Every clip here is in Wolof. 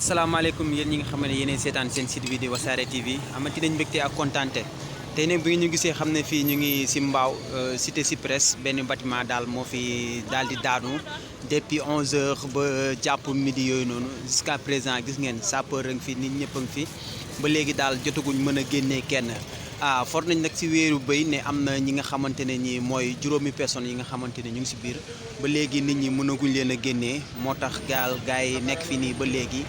asalaamaaleykum yéen ñi nga xam ne yéenay seetaan seen site bi di Wassare TV amati nañ mbégte ak kontaante tey nag bi ñu gisee xam ne fii ñu ngi si Mbao cité Cyprès benn bâtiment daal moo fi daal di daanu depuis 11h ba jàpp midi yooyu noonu jusqu'à présent gis ngeen sapeur a ngi fi nit ñëpp a ngi fi ba léegi daal jotaguñ mën a génnee kenn. for nañ nag si wéeru béy ne am na ñi nga xamante ne ñi mooy juróomi personnes yi nga xamante ne ñu ngi si biir ba léegi nit ñi mënaguñ leen a génnee moo tax gars yi nekk fi nii ba léegi.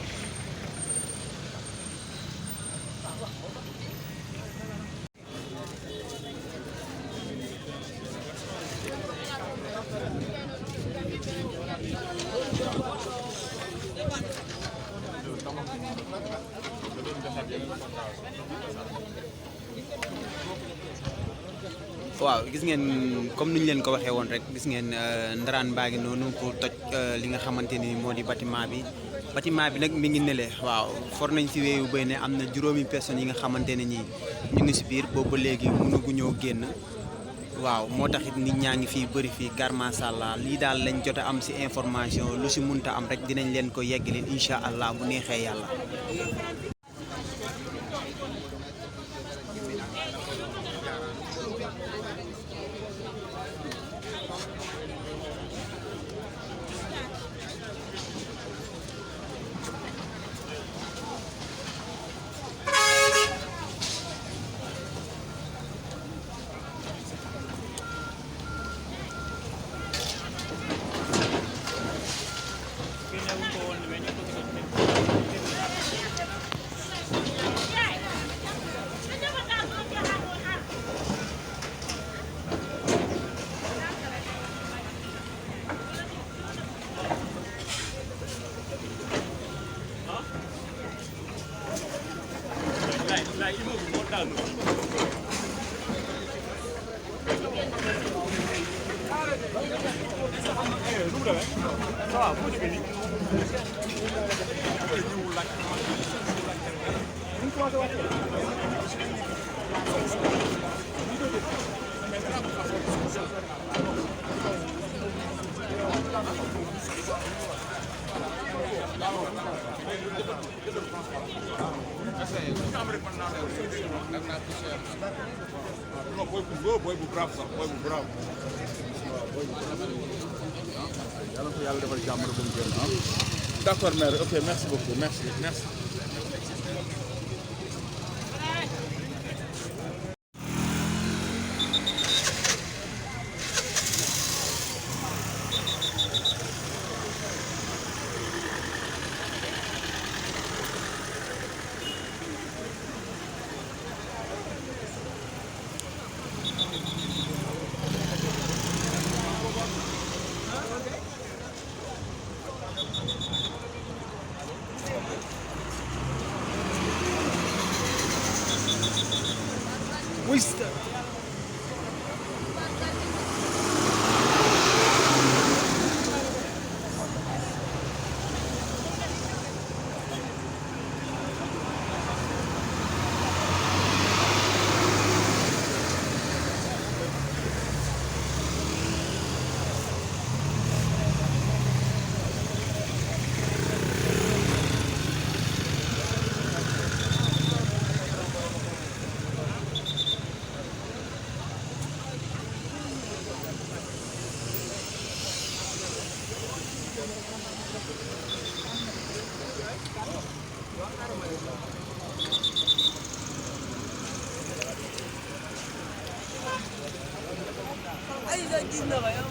waaw gis ngeen comme ni ñu leen ko waxee woon rek gis ngeen ndaraan baa ngi noonu pour toj li nga xamante ni moo di bâtiment bi nag mi ngi nele waaw for nañ si wéeyu béy ne am na juróomi personnes yi nga xamante ne ñi ñu ngi si biir boobu ba léegi mënaguñoo génn waaw moo taxit nit ñaa ngi fii bëri fii car macha allah lii daal lañ jot a am si information lu si munta am rek dinañ leen ko yeggali incha allah bu neexee yàlla. Boy bu bravo sax boy bu bravo. Yàlla ko yàlla defal jàmm rek ba mu génn ah. D'accord mère, ok merci beaucoup, merci. Ay, gis na ba yow?